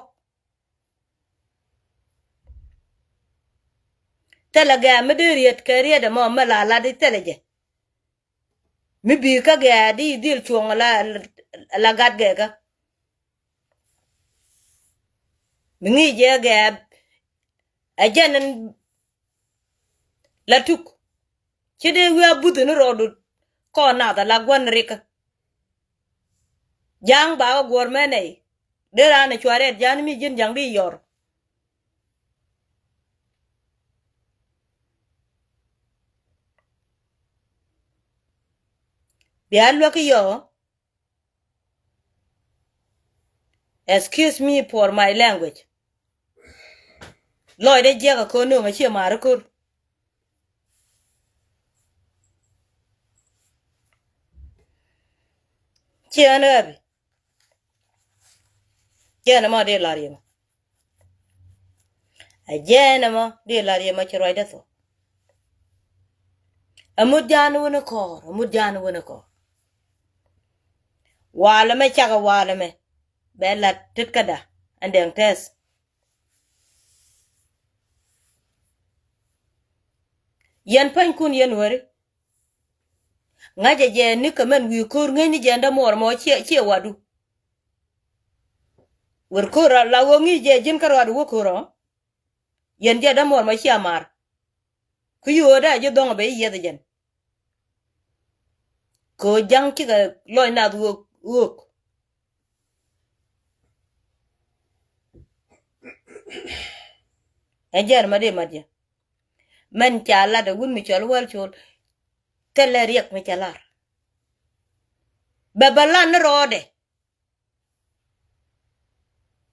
Speaker 1: talaga mederiet kariya da mo malala de teleje mi bi ka ga di dil chuong la gat ga mi ngi je ga ajanan la tuk chi de wi abudu no rodu ko na da la gwan rika jang ba gor mene de rana chware jan mi jin jang di yor biya lo ki yo excuse me for my language lo de je ga ko no ma chi mar kur chi anabi jena ma de larima a jena ma de larima chi roi da so amudjanu wona ko wala me chaga wala me bella titkada andeng tes yen pan kun yen wori ngaje je ni kamen wi kur ngeni je nda mor mo che wadu wer kora la wo ngi je jin karo wadu wo koro yen je da mor mo che amar ku yoda je dong be yede jen ko jang ki ga loy na du wok ejer ma de madja men chala da gun mi chol wal chol tele riek mi chalar babalan rode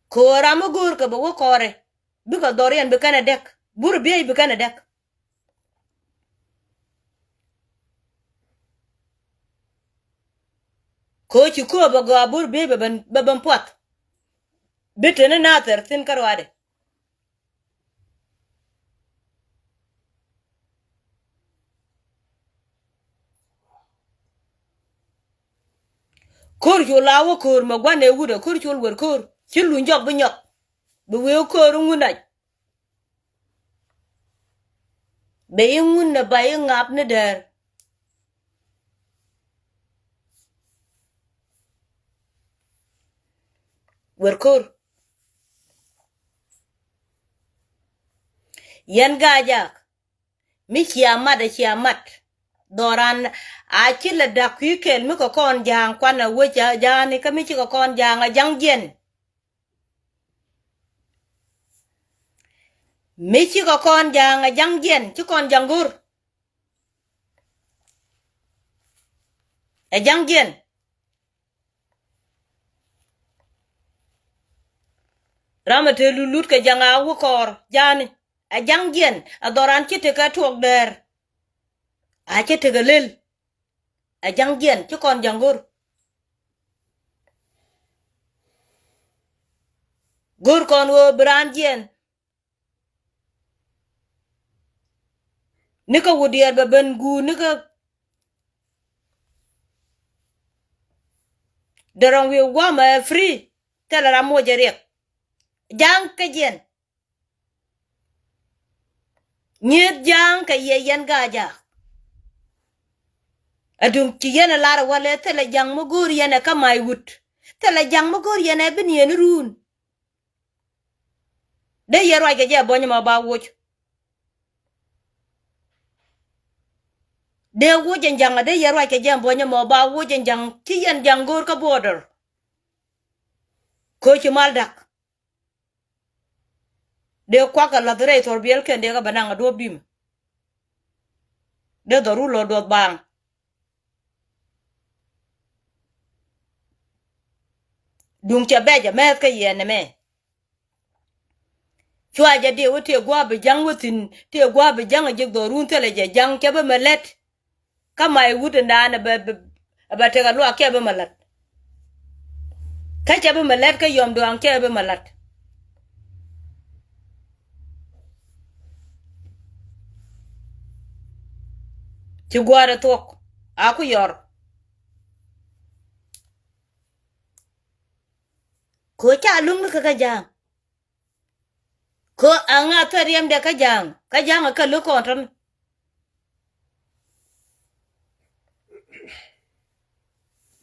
Speaker 1: ko ramu gur ka bo kore bi ka dorian bi kana dek bur bi bi kana dek ko ci ko ba ga bur bi baban pot bitene na ter tin karwade kor chu lawo kor ma gwane wuda kor chul wer kor chi lu njok bu nyok bu we kor nguna be nguna ba ngap ne der wer kor yan gajak mi chiamat doran a chila da kwikel mi ko kon jang kwana wecha jani ka mi ko kon jang a jang jen mi ko kon jang a jang jen chi kon jangur a jang jen ramate lulut ka janga wukor jani a jang jen a doran chite ka tuok der a chite ga lel a jang jen chi kon jangur gur kon wo bran jen nika wudier ba ben gu nika darang wi wama free tela ramo jeriek jang ka jen nyet jang ka ye yan gaja adung ci yena lara wale tela jang mo gur yena ka may wut tela jang mo gur yena bin yen run de yero ay je bonyo ma ba wuch de wujen jang de yero ay je bonyo ma ba wujen jang ci yen jang gur ka border ko ci maldak de kwa ka la dre tor biel ken de ga bananga do bim de doru lo do bang dung cha beja me ka yene me chwa ja de wote gwa be jang wotin te gwa be jang je dorun tele je jang ke be melet kama e wuda na ba te ga lo ke be melet ka che be melet ka yom do an ke be melet ci gwara tok aku yor ko cha lung ka jang ko anga tariem de ka jang ka lu konton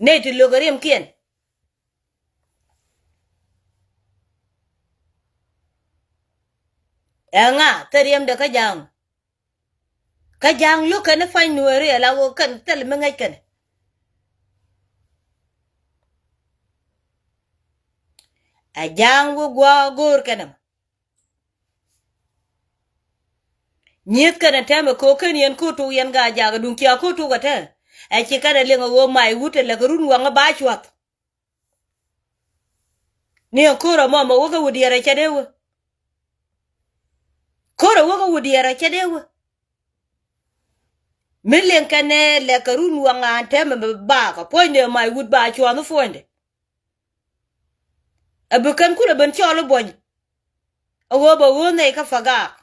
Speaker 1: ne ti lu garim kien anga tariem de ka jang lu kan fa Nuer la wo kan tel me ngai kan a jang wo gwa gor kanam nyet kana tame ko kan yen ko tu yen ga jaga dun kya ko tu ga ta a ci kana le ngo mai wute le run wa nga ba chwat ni ko ro mo wo ga wudi ra chadewo ko ro wo ga wudi ra chadewo milen kane le run wa nga tame ba ka poinde mai wud ba chwa no fonde abukan kula ban cholo boñ awo ba wo ne ka faga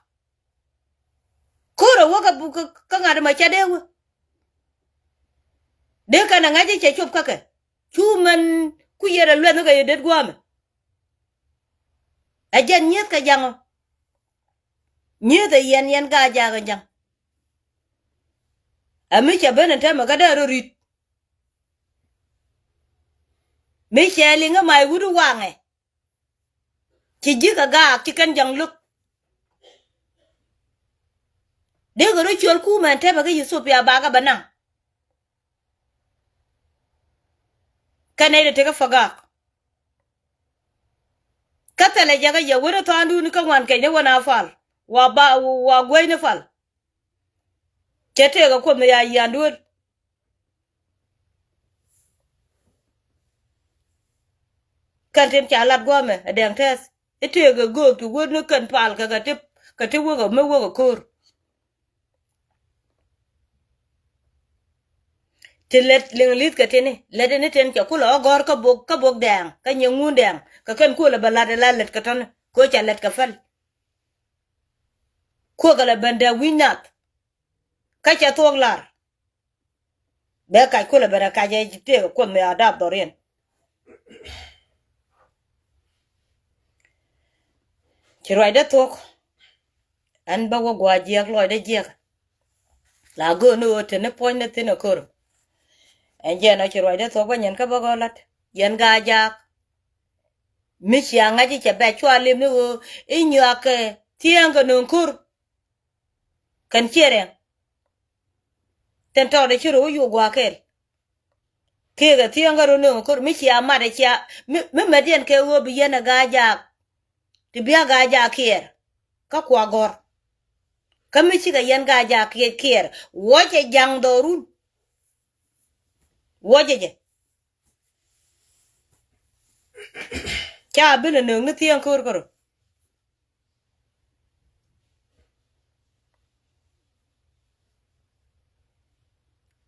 Speaker 1: koro woga buka ka ngada ma chadewo de kana ngaje che chop kaka chuman ku yera lweno ga yedet gwame ajan nyet ka jango nyet yen ga jaga jang ami cha benen ta magada ro rit me cheli nga mai wudu wange ci jiga ga ci kan jang luk de go ro chol kuumɛ te ba ga yusuf ya ba ga banang kanede te ga faga katale jaga ya woro tandu ni ka wan kai ne wana fal wa gwai ne fal kete ga ko me ya yandu kanten chalat gome adang tes ete ga go tu won kan pal ka te wo ga me wo ga kor tilet linglit ka tene ledene ten ka kula gor ka bok dang ka nyengu dang ka kan kula balade lalet ka tan ko chalet ka fal ko gala banda winat ka cha toglar be ka kula bara ka je te ko me adab doren chỉ rồi đất thuốc anh bao qua giặc lòi đấy giặc là gỡ nữa thì nó point nó tin nó cờ anh giờ nó chỉ rồi đất thuốc bao nhiêu cái bao gọi lát yên gà giặc mi xiang ngay chỉ bé chua lim nữa in nhựa cái thiang cái nương cur cần chia rồi tên trò đấy chứ rồi yêu qua cái cái thiang cái nương cur mi xiang mà đấy chia mi điên cái u bị yên gà giặc thì bia gà giặc kia các qua gor kami chiga yan ga ja kier woje jang dorun woje je cha bile nung ni tiang kur kur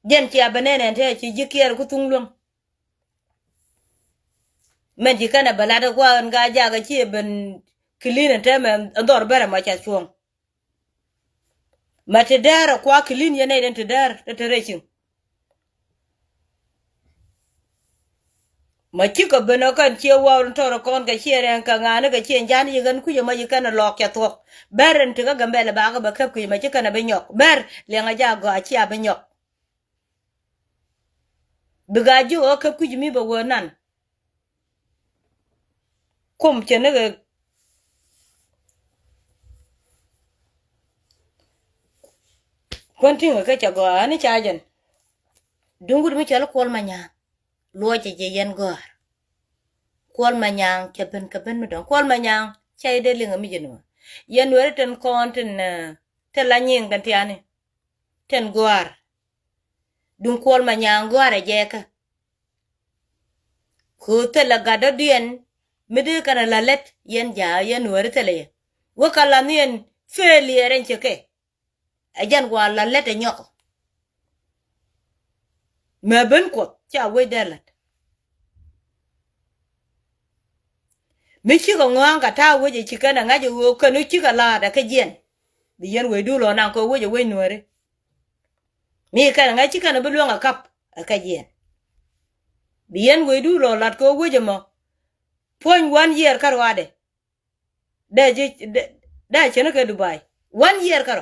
Speaker 1: jen cha benene te chi jikier ku tung lum men ji kana balada kwa ga ja ga chi ben clean te men ndor bere ma cha chuong ma te dara kwa clean yene den te dar te rechin mà chỉ có bên nó cần chia vào thôi con cái chia đen cả ngàn nó cái chia chán gì gần cứ mà gì cần lọt cho thuộc beren thì các gambe là bà cái bậc cấp kỳ mà chỉ cần là bên nhọc ber liền ngay ra gọi chia bên nhọc bigaju ở cấp kỳ mi bảo vợ năn cùng trên nó cái quan trọng cái chả gọi anh cha dân đúng rồi mới chả là con mà nhà lúa chỉ yên gor kwal manyang keben mi don kwal manyang chai de linga mi jenu yen were ten kon ten la nying kan tiani ten gor dun kwal manyang gor je ka ko te la gada dien mi de kana la let yen ja yen were te le wo kala nien failure en cheke ajan wa la let nyok me ben ko cha we de la mi chi ko ngang ka ta we chi kana nga ju ko nu chi ka la da ka jen bi yen we du lo nan ko we je we nuere mi kana nga chi kana bu lo nga kap ka jen bi yen we du lo lat ko we je mo point 1 year kar wade da je da che na ka Dubai 1 year kar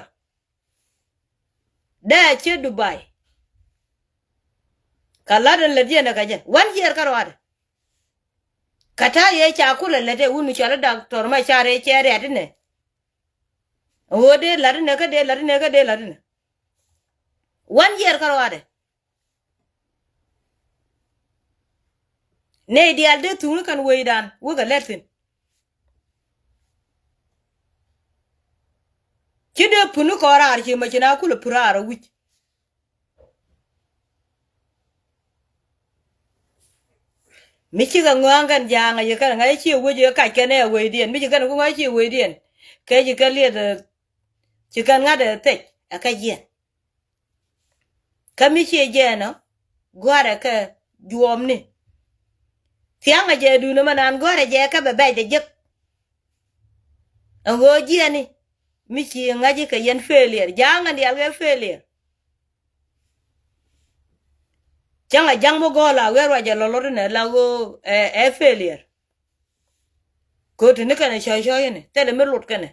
Speaker 1: da che Dubai kala da le je na ka jen 1 year kar wade kata ye cha kula lete unu chala doctor ma chare chere atine ode larne ka de larne ka de larne 1 year karwade ne dial de tunu kan weidan wuga letin kide punu korar chi ma china kula purara wich mi chi ga ngangan janga ye kan ngai chi weje ka kene we dien mi chi kan ko ngai chi we dien ke ji ka le de chi kan nga de te aka yen ka mi chi je no gwara ka juom ni tianga je du no manan gwara je ka be de jek ngo ji ni mi chi ngaji ka yen failure janga ndi alwe failure janga jangmo gola werwa je lolor ne lago failure ko tini kana shoy ne tele me lut kana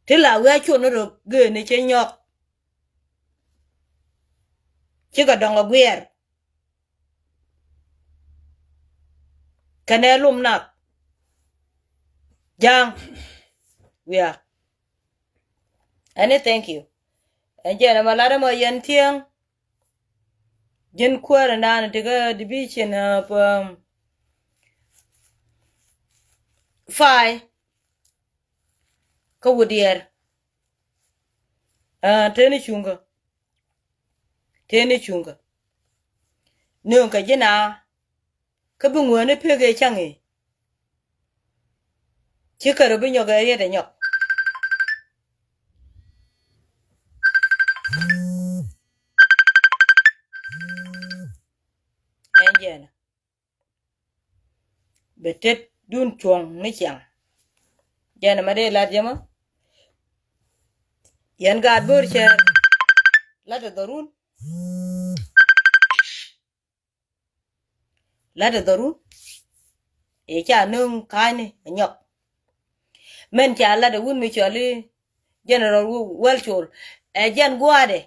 Speaker 1: tila we chu no ro ge ne che nyok chi ga dongo gwer kana lum na jang yeah and thank you anje na malare mo yen tieng jen kwara na daga division of fai ka wudier teni chunga no ka jina ka bungo ne pege changi chikaro binyo ga yede nyok enjena betet dun chuang ni chang jana made la jama yan ga bur che la de dorun la de daru e cha nung kane nyok men cha la de wun mi choli general welchol e jan guade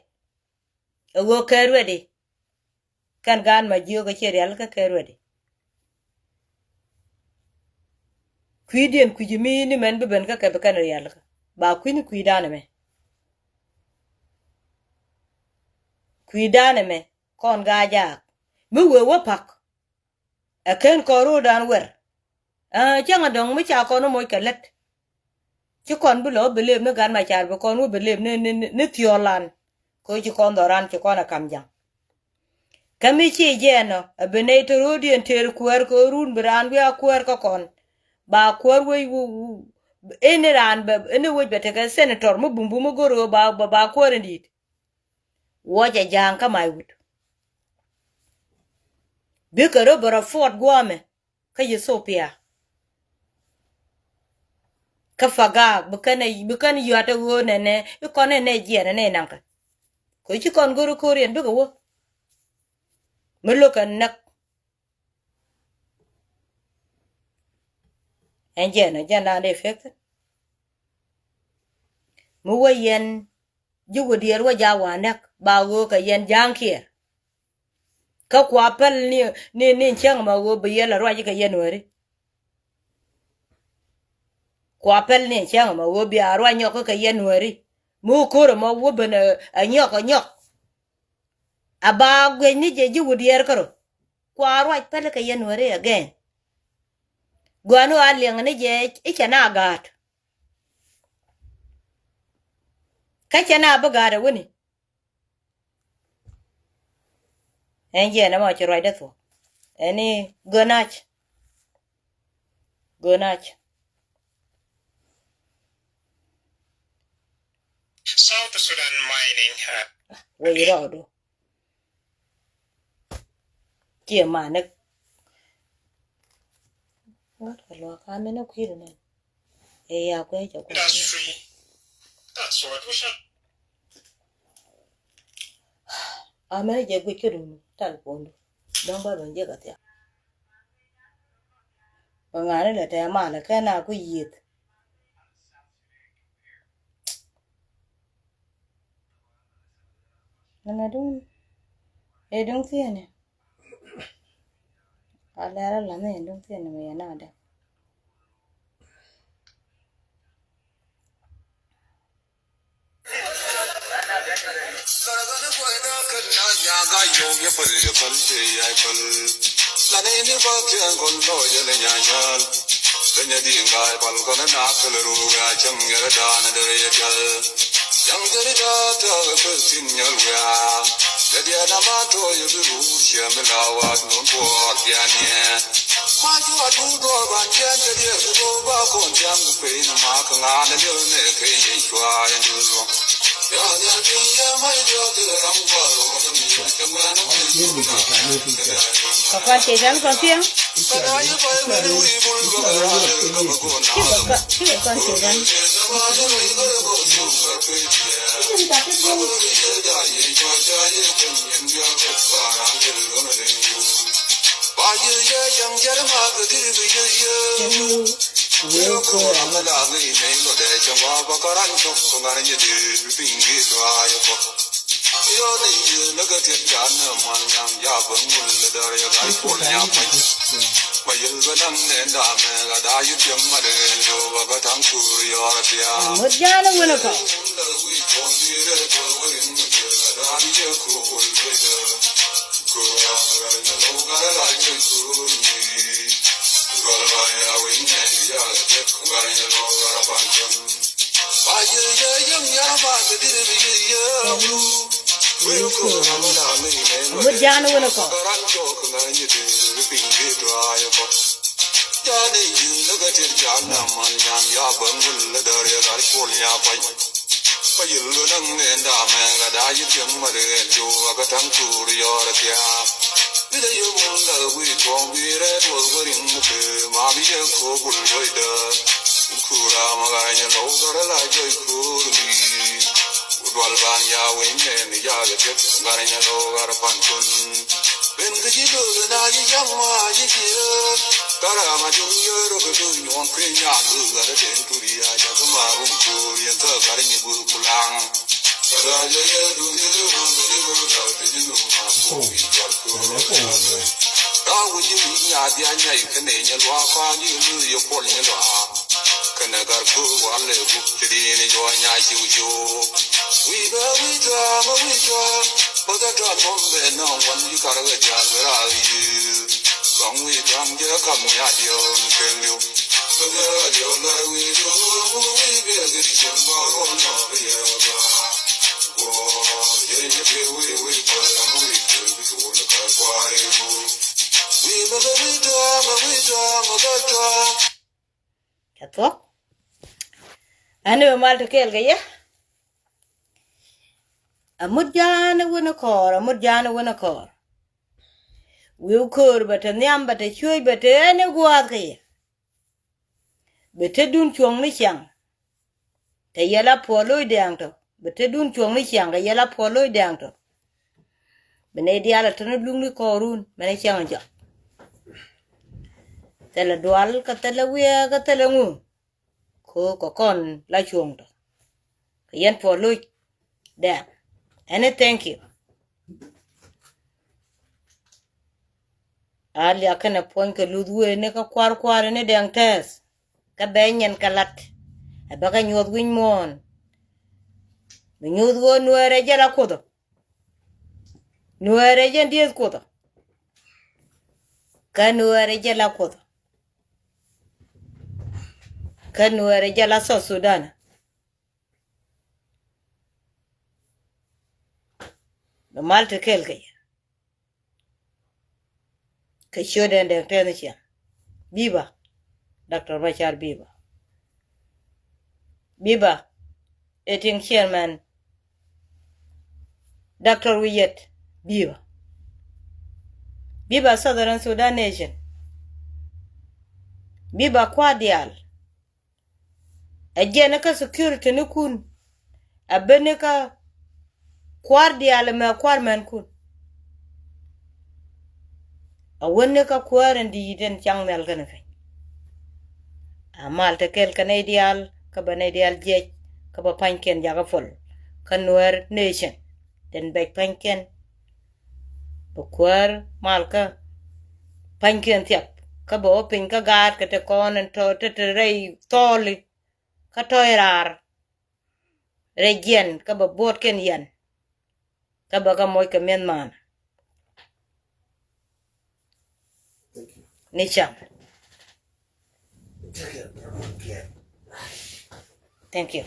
Speaker 1: e go kerwede kan gan ma jiyo ga cherial ka kerwede kuidien kujimi ni men beben ka ke kan real ka ba kwini kuidane me kon ga ja mi we wo pak a ken koru dan wer changa dong mi cha kono moy kelet ci kon bu lo belem ne gan ma char bu kon wo belem ne tiolan ko ci kon doran ci kon kam jang kami ci jeno abene to rodien ter kuer ko run bran bi akuer ko kon ba kuer we ene ran be ene wo bete ka senator mo bumbu mo goro ba kuer ndit wo ja jang ka mai wut bi ka ro bara fort gwame ka yesopia ka faga bukan yata go ne ko ne jere ne nanka ko ci kon goro korien bi ko wo melokan nak enjena jana de fek mu wayen jugo dier wa jawa nak ba go ka yen jankier ka kwa pel ni chang ma go be yela ro ji ka yen wori kwa pel ni chang ma go bi arwa nyok ka yen wori mu koro ma wo bena anyok aba gwe ni je jugo dier karo kwa ro pel ka yen wori again gwanu aliang ni je ichana gat ka chana bagara woni enje na ma chiro ida to eni gonach
Speaker 3: South Sudan mining
Speaker 1: we rodo kia manek ngot lo ka me na kwiro ne e ya kwe jo ko
Speaker 3: industry. That's what we should.
Speaker 1: amere je gwe kiru tal pondo don ba don je ga ta ngare le ta ma le kana ku yit na dun e dun tiene ala la me dun tiene me nada Papa chejan con tiếng con chejan
Speaker 2: Ben the Jibu, and I young Karama Junior, on Kenya, at a ten to the Ayakama, Korean, Karini Bukulang. How would you mean Yadiana, you can walk on you, your falling in law? Can I go one book to the end of your Yashu? We go, but I don't know when you got a job. Where are you? Long we don't get a come at your kɛɛliw. So there you know we do, we be a good tomorrow, no, yeah, we put a movie to the car. We never we talk.
Speaker 1: Kato. Anu mal to kel gaya. Amudjana wina kor. We'll cur but a nyam but a chewy but any guad gaya. But a dun chuang ni chang. The yellow polo dangto. But a dun chuang ni chang, a yellow polo dangto. Benediala turn a blue corun, many challenge. Tell a dual catella catalangu. Cook con la chungto. Yen for Louis. There. And thank you. Ali akana point ka ludwe ne ka kwar ne dang tes. Ka benyen kalat. Abaka nyod win mon. Nyod wo nuere jala kodo. Nuere jen dies kodo. Ka nuere jala kodo. Ka nuere jala so Sudan. The Malta Kelke. Kashoda and the Tenisha. Biba. Dr. Machar Biba. Biba. Eating chairman. Dr. Wiyet. Biba. Biba Southern Sudan Nation. Biba Quadial. A Jenaka security nukun. A Beneka Quadial me quarman kun. A Winneka quar and didn't young Melganafin. A Malta Kel Canadial, Cabanadial Jet, Caba Pankin Jagafol, Nuer Nation, then Beck Pankin, Buquer, Malka, Pankin Tiap, Cabo Pinka Guard, Catacon and Ray Tolly, Catoirar, Regian, Caba Botkin Yan, Cabaga Moika Menman. Nicham. Thank you.